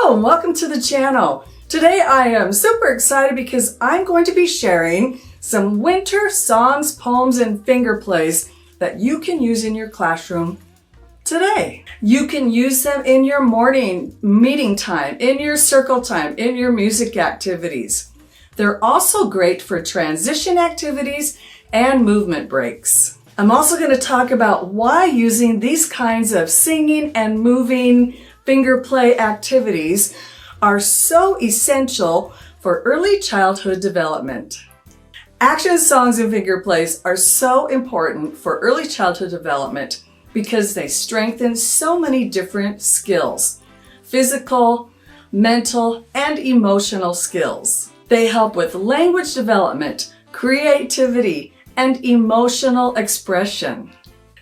Hello and welcome to the channel. Today I am super excited because I'm going to be sharing some winter songs, poems, and finger plays that you can use in your classroom today. You can use them in your morning meeting time, in your circle time, in your music activities. They're also great for transition activities and movement breaks. I'm also going to talk about why using these kinds of singing and moving finger play activities are so essential for early childhood development. Action songs and finger plays are so important for early childhood development because they strengthen so many different skills: physical, mental, and emotional skills. They help with language development, creativity, and emotional expression.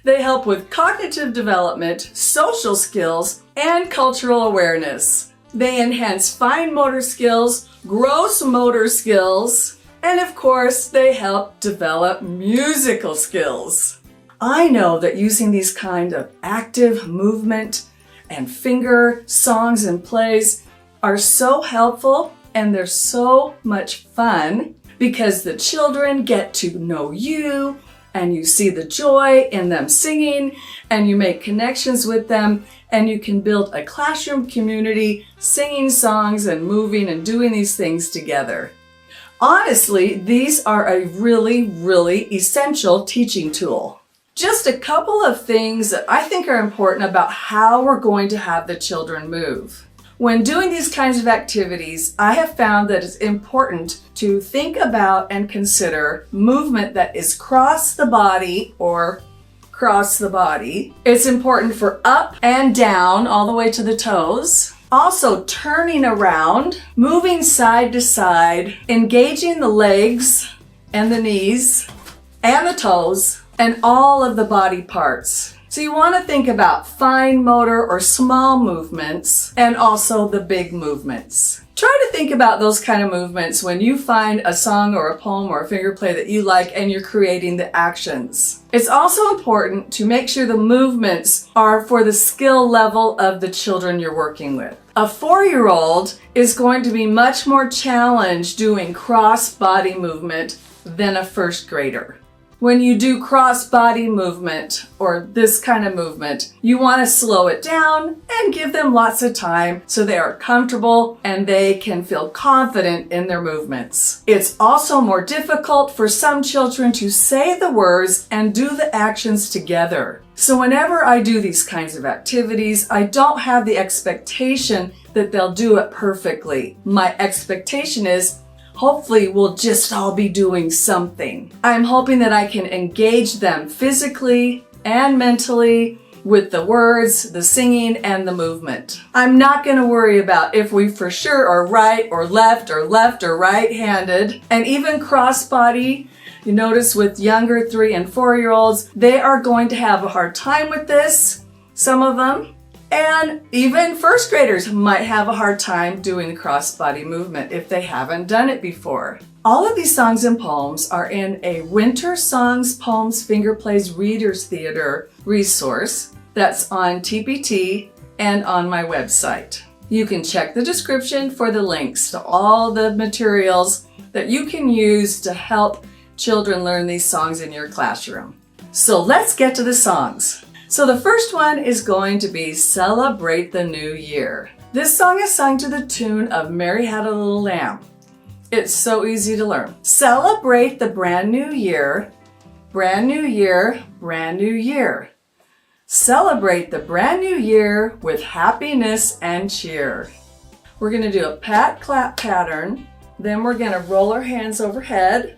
They help with cognitive development, social skills, and cultural awareness. They enhance fine motor skills, gross motor skills, and of course, they help develop musical skills. I know that using these kind of active movement and finger songs and plays are so helpful, and they're so much fun because the children get to know you, and you see the joy in them singing, and you make connections with them, and you can build a classroom community singing songs and moving and doing these things together. Honestly, these are a really essential teaching tool. Just a couple of things that I think are important about how we're going to have the children move. When doing these kinds of activities, I have found that it's important to think about and consider movement that is cross the body or cross the body. It's important for up and down all the way to the toes. Also turning around, moving side to side, engaging the legs and the knees and the toes and all of the body parts. So you want to think about fine motor or small movements and also the big movements. Try to think about those kind of movements when you find a song or a poem or a finger play that you like and you're creating the actions. It's also important to make sure the movements are for the skill level of the children you're working with. A 4-year-old is going to be much more challenged doing cross-body movement than a first grader. When you do cross-body movement or this kind of movement, you want to slow it down and give them lots of time so they are comfortable and they can feel confident in their movements. It's also more difficult for some children to say the words and do the actions together. So whenever I do these kinds of activities, I don't have the expectation that they'll do it perfectly. My expectation is hopefully we'll just all be doing something. I'm hoping that I can engage them physically and mentally with the words, the singing, and the movement. I'm not going to worry about if we for sure are right or left or right-handed. And even cross-body, you notice with younger 3 and 4-year-olds, they are going to have a hard time with this, some of them. And even first graders might have a hard time doing the cross-body movement if they haven't done it before. All of these songs and poems are in a Winter Songs, Poems, Finger Plays Readers Theater resource that's on TPT and on my website. You can check the description for the links to all the materials that you can use to help children learn these songs in your classroom. So let's get to the songs. So the first one is going to be Celebrate the New Year. This song is sung to the tune of Mary Had a Little Lamb. It's so easy to learn. Celebrate the brand new year, brand new year, brand new year. Celebrate the brand new year with happiness and cheer. We're going to do a pat clap pattern. Then we're going to roll our hands overhead.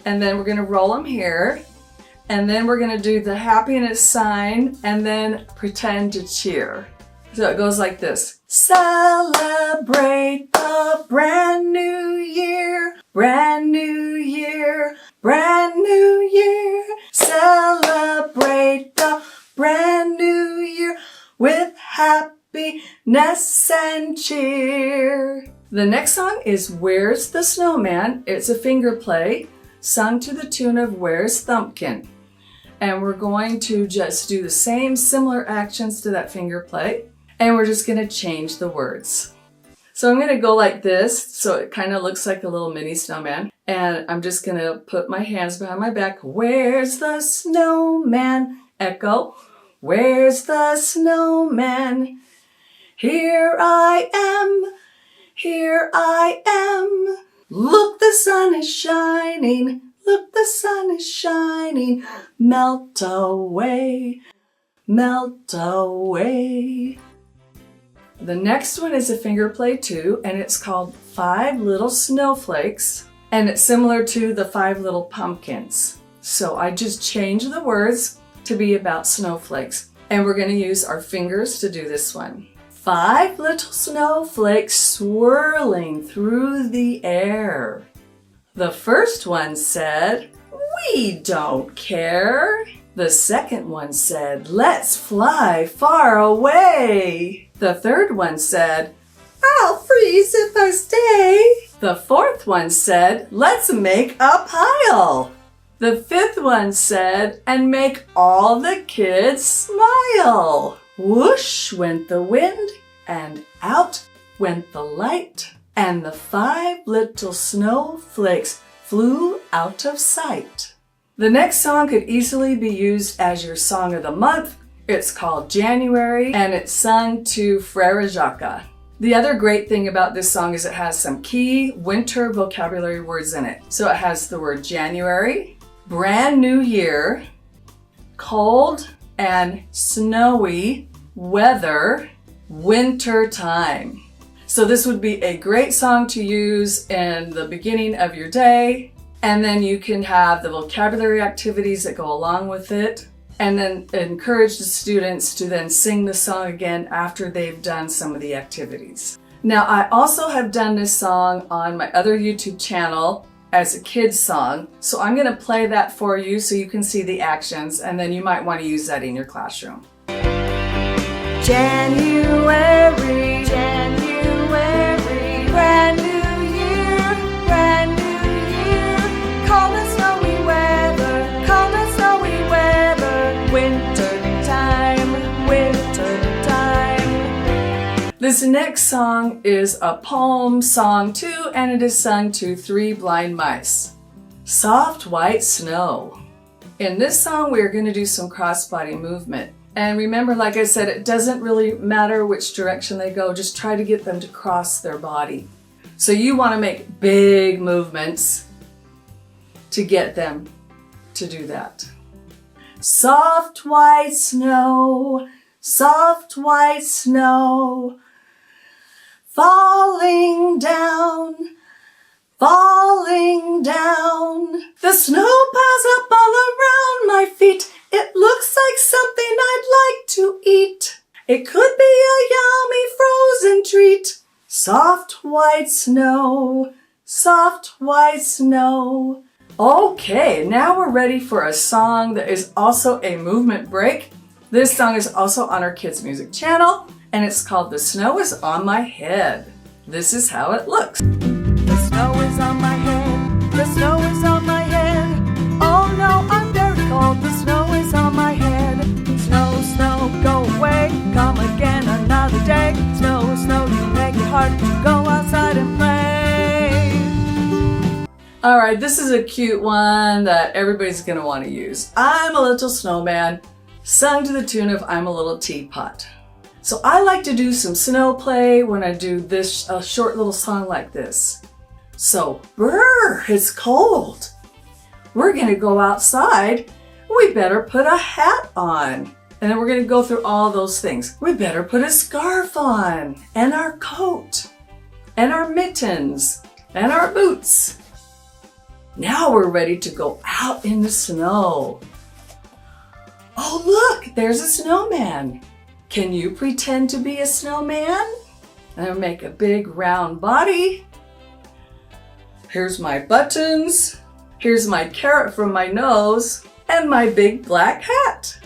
And then we're going to roll them here. And then we're going to do the happiness sign and then pretend to cheer. So it goes like this. Celebrate the brand new year, brand new year, brand new year. Celebrate the brand new year with happiness and cheer. The next song is Where's the Snowman? It's a finger play sung to the tune of Where's Thumpkin? And we're going to just do the same similar actions to that finger play. and we're just gonna change the words. So I'm gonna go like this, so it kind of looks like a little mini snowman. And I'm just gonna put my hands behind my back. Where's the snowman? Echo. Where's the snowman? Here I am. Here I am. Look, the sun is shining. Look, the sun is shining. Melt away. Melt away. The next one is a finger play too, and it's called 5 Little Snowflakes, and it's similar to the 5 Little Pumpkins. So I just changed the words to be about snowflakes, and we're going to use our fingers to do this one. 5 little snowflakes swirling through the air. The first one said, "We don't care." The second one said, "Let's fly far away." The third one said, "I'll freeze if I stay." The fourth one said, "Let's make a pile." The fifth one said, "And make all the kids smile." Whoosh went the wind, and out went the light, and the 5 little snowflakes flew out of sight. The next song could easily be used as your song of the month. It's called January, and it's sung to Frere Jacques. The other great thing about this song is it has some key winter vocabulary words in it. So it has the word January, brand new year, cold and snowy weather, winter time. So this would be a great song to use in the beginning of your day, and then you can have the vocabulary activities that go along with it, and then encourage the students to then sing the song again after they've done some of the activities. Now, I also have done this song on my other YouTube channel as a kid's song, so I'm gonna play that for you so you can see the actions, and then you might want to use that in your classroom. January, January, brand new year, brand new year, cold and snowy weather, cold and snowy weather, winter time, winter time. This next song is a poem song too, and it is sung to 3 blind mice. Soft white snow. In this song, we're going to do some cross-body movement. And remember, like I said, it doesn't really matter which direction they go, just try to get them to cross their body. So you want to make big movements to get them to do that. Soft white snow, soft white snow, falling down, falling down. The snow piles up all around my feet. It looks like something I'd like to eat. It could be a yummy frozen treat. Soft white snow, soft white snow. Okay, now we're ready for a song that is also a movement break. This song is also on our Kids Music channel, and it's called The Snow Is On My Head. This is how it looks. The snow is on my head, the snow is on my head. Oh no, I'm very cold, the snow is on my head. Snow, snow, go away, come again another day. Snow, snow, you make it hard to go outside and play. Alright, this is a cute one that everybody's gonna want to use. I'm a little snowman, sung to the tune of I'm a little teapot. So I like to do some snow play when I do this short little song like this. So, brr, it's cold. We're gonna go outside. We better put a hat on. And then we're gonna go through all those things. We better put a scarf on, and our coat, and our mittens, and our boots. Now we're ready to go out in the snow. Oh look, there's a snowman. Can you pretend to be a snowman? And make a big round body. Here's my buttons. Here's my carrot from my nose and my big black hat.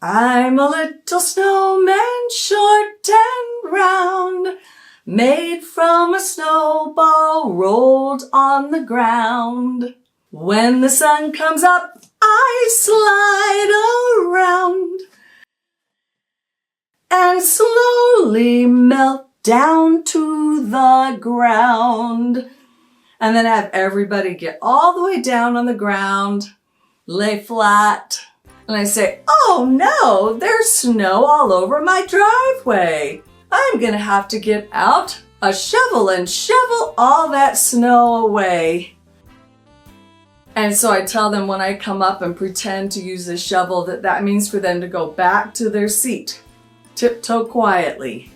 I'm a little snowman, short and round, made from a snowball rolled on the ground. When the sun comes up, I slide around. and slowly melt down to the ground. And then have everybody get all the way down on the ground, lay flat. And I say, oh no, there's snow all over my driveway. I'm gonna have to get out a shovel and shovel all that snow away. And so I tell them when I come up and pretend to use the shovel that means for them to go back to their seat, tiptoe quietly.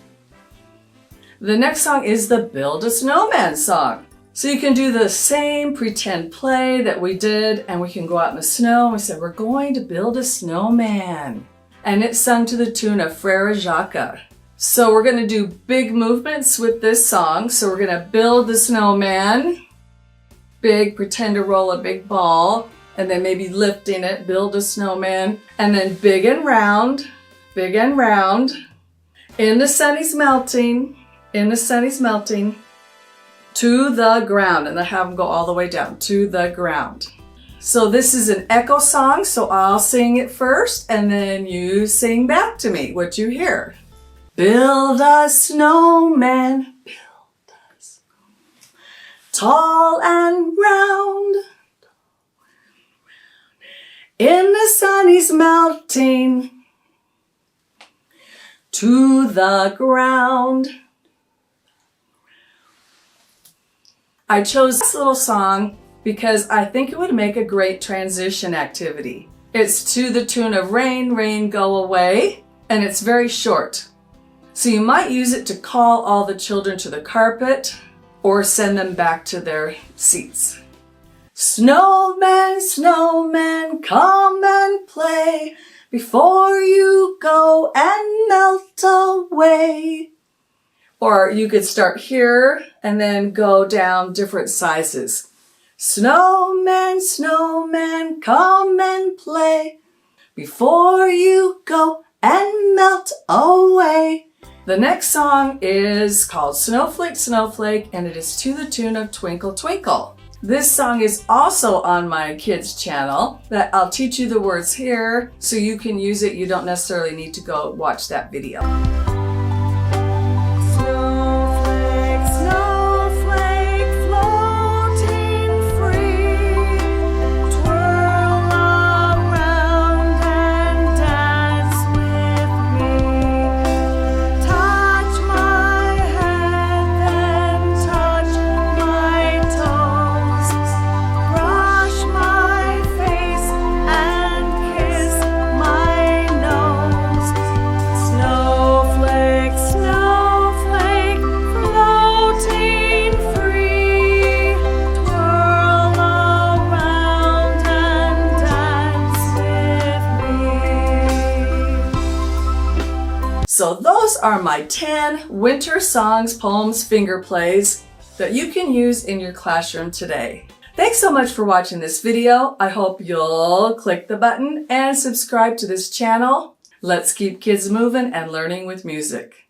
The next song is the Build a Snowman song. So you can do the same pretend play that we did, and we can go out in the snow and we say, we're going to build a snowman. And it's sung to the tune of Frere Jacques. So we're going to do big movements with this song. So we're going to build the snowman, big, pretend to roll a big ball, and then maybe lifting it, build a snowman, and then big and round, in the sunny's melting, to the ground, and then have them go all the way down to the ground. So this is an echo song, so I'll sing it first, and then you sing back to me what you hear. Build a snowman, build a snowman, tall and round, in the sunny's melting, to the ground. I chose this little song because I think it would make a great transition activity. It's to the tune of Rain, Rain, Go Away, and it's very short. So you might use it to call all the children to the carpet or send them back to their seats. Snowman, snowman, come and play before you go and melt away. Or you could start here and then go down different sizes. Snowman, snowman, come and play before you go and melt away. The next song is called Snowflake, Snowflake, and it is to the tune of Twinkle, Twinkle. This song is also on my kids' channel that I'll teach you the words here so you can use it. You don't necessarily need to go watch that video. So those are my 10 winter songs, poems, finger plays that you can use in your classroom today. Thanks so much for watching this video. I hope you'll click the button and subscribe to this channel. Let's keep kids moving and learning with music.